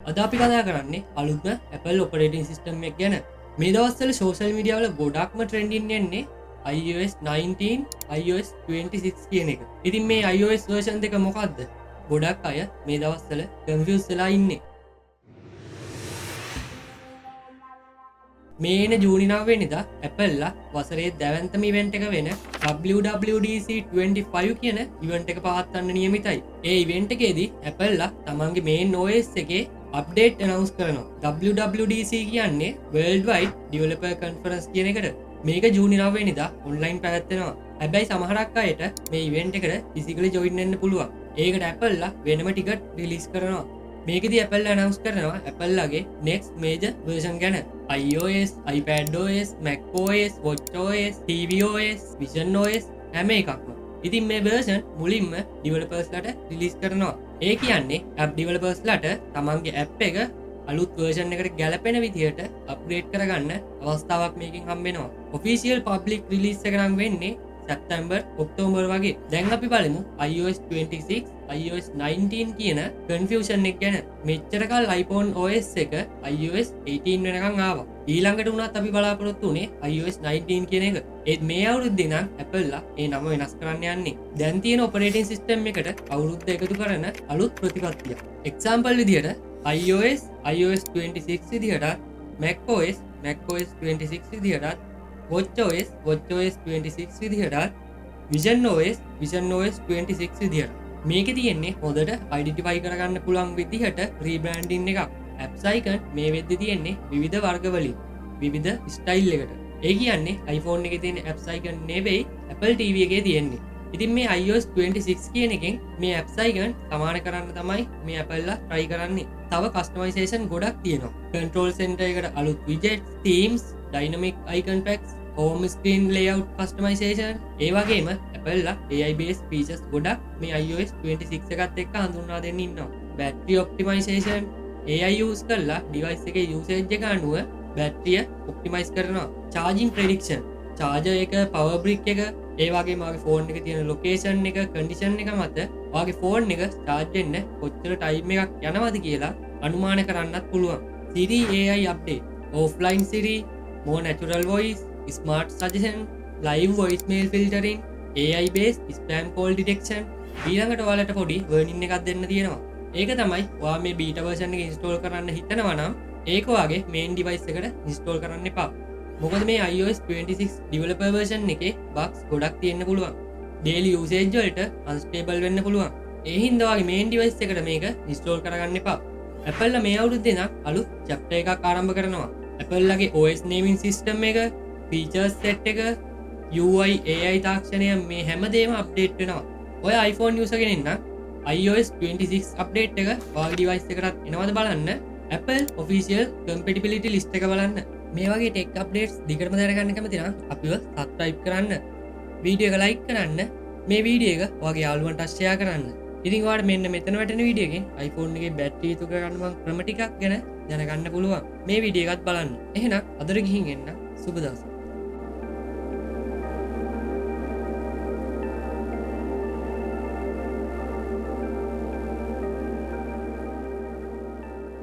අද අපි කතා කරන්නේ අලුත්ම Apple ඔපරේටින් සිස්ටම් එක ගැන. මේ දවස්වල සෝෂල් මීඩියා වල ගොඩක්ම ට්‍රෙන්ඩින් යන්නේ iOS 19 iOS 26 කියන එක. ඉතින් මේ iOS version දෙක මොකක්ද? ගොඩක් අය මේ දවස්වල කන්ෆියුස් වෙලා ඉන්නේ. මේ එන ජූනි 9 වෙනිදා Apple ලා වසරේ දැවැන්තම ඉවෙන්ට් එක වෙන WWDC 25 කියන ඉවෙන්ට් එක පවත්වන්න නියමිතයි. ඒ ඉවෙන්ට් එකේදී Apple ලා තමන්ගේ මේන් OS එකේ අප්ඩේට් අනවුන්ස් කරනවා. WWDC කියන්නේ World Wide Developer Conference කියන එකට. මේක ජූනි 9 වෙනිදා ඔන්ලයින් පැවැත්වෙනවා. හැබැයි සමහරක් අයට මේ ඉවෙන්ට් එකට ෆිසිකලි ජොයින් වෙන්න පුළුවන්. ඒකට Apple ලා වෙනම ටිකට් රිලීස් කරනවා. මේකදී Apple අනවුන්ස් කරනවා Apple ලගේ next major version ගැන. iOS, iPadOS, macOS, watchOS, tvOS, visionOS හැම එකක්ම. ඉතින් මේ version මුලින්ම developers ලට රිලීස් කරනවා. ඒ කියන්නේ app developers ලට තමන්ගේ app එක අලුත් version එකට ගැලපෙන විදිහට අප්ග්‍රේඩ් කරගන්න අවස්ථාවක් මේකෙන් හම්බ වෙනවා. official public release එක නම් වෙන්නේ සැප්තැම්බර් ඔක්තෝබර් වගේ. දැන් අපි බලමු iOS 26 iOS 19 කියන කන්ෆියුෂන් එක ගැන. මෙච්චර කල් iPhone OS එක iOS 18 වෙනකන් ආවා. ඊළඟට උනත් අපි බලාපොරොත්තු වුණේ iOS 19 කියන එක. ඒත් මේ අවුරුද්දේ නම් Apple ලා ඒ නම වෙනස් කරන්න යන්නේ. දැන් තියෙන ඔපරේටින් සිස්ටම් එකට අවුරුද්ද එකතු කරන අලුත් ප්‍රතිපත්තිය. එක්සැම්පල් විදිහට iOS 26 විදිහට, macOS 26 විදිහට, watchOS 26 විදිහට, visionOS 26 විදිහට. මේකේ තියෙන්නේ හොඳට අයිඩෙන්ටිෆයි කරගන්න පුළුවන් විදිහට රීබ්‍රෑන්ඩින් එකක්. apps icon මේ වෙද්දි තියෙන්නේ විවිධ වර්ගවලින් විවිධ ස්ටයිල් එකට. ඒ කියන්නේ iPhone එකේ තියෙන apps icon නෙවෙයි Apple TV එකේ තියෙන්නේ. ඉතින් මේ iOS 26 කියන එකෙන් මේ apps icon සමාන කරන්න තමයි මේ Apple ලා try කරන්නේ. තව customization ගොඩක් තියෙනවා. control center එකට අලුත් widgets, themes, dynamic icon packs, home screen layout customization, ඒ වගේම Apple ලා AI based features ගොඩක් මේ iOS 26 එකත් එක්ක හඳුන්වා දෙන්න ඉන්නවා. battery optimization, AI use කරලා device එකේ usage එක අනුව බැටරිය ඔප්ටිමයිස් කරනවා. charging prediction, charger එක, power brick එක, ඒ වගේම ඔයාගේ phone එකේ තියෙන location එක, condition එක මත ඔයාගේ phone එක charge වෙන්න කොච්චර time එකක් යනවද කියලා අනුමාන කරන්නත් පුළුවන්. Siri AI update, offline Siri, more natural voice, smart suggestion, live voicemail filtering, AI based spam call detection. ඊළඟට ඔයාලට පොඩි warning එකක් දෙන්න තියෙනවා. ඒක තමයි ඔයා මේ beta version එක install කරන්න හිතනවා නම් ඒක ඔයාගේ main device එකට install කරන්න එපා. මොකද මේ iOS 26 developer version එකේ bugs ගොඩක් තියෙන්න පුළුවන්. daily usage වලට unstable වෙන්න පුළුවන්. ඒ හින්දා ඔයාගේ main device එකට මේක install කරගන්න එපා. Apple ලා මේ අවුරුද්දේ නම් අලුත් chapter එකක් ආරම්භ කරනවා. Apple ලගේ OS naming system එක, features set එක, UI AI තාක්ෂණය මේ හැමදේම අප්ඩේට් වෙනවා. ඔය iPhone user කෙනෙක් නම් iOS 26 අප්ඩේට් එක ඔයාගේ device එකටත් එනවද බලන්න Apple official compatibility list එක බලන්න. මේ වගේ tech updates දිගටම දැනගන්න කැමති නම් අපිව subscribe කරන්න. වීඩියෝ එක like කරන්න. මේ වීඩියෝ එක ඔයාගේ යාළුවන්ට share කරන්න. ඉතින් ඔයාලට මෙන්න මෙතන වැටෙන වීඩියෝ එකෙන් iPhone එකේ බැටරි ඉතුරු කරගන්න මම ක්‍රම ටිකක් ගැන දැනගන්න පුළුවන්. මේ වීඩියෝ එකත් බලන්න. එහෙනම් අදට ගිහින් එන්න. සුබ දවසක්.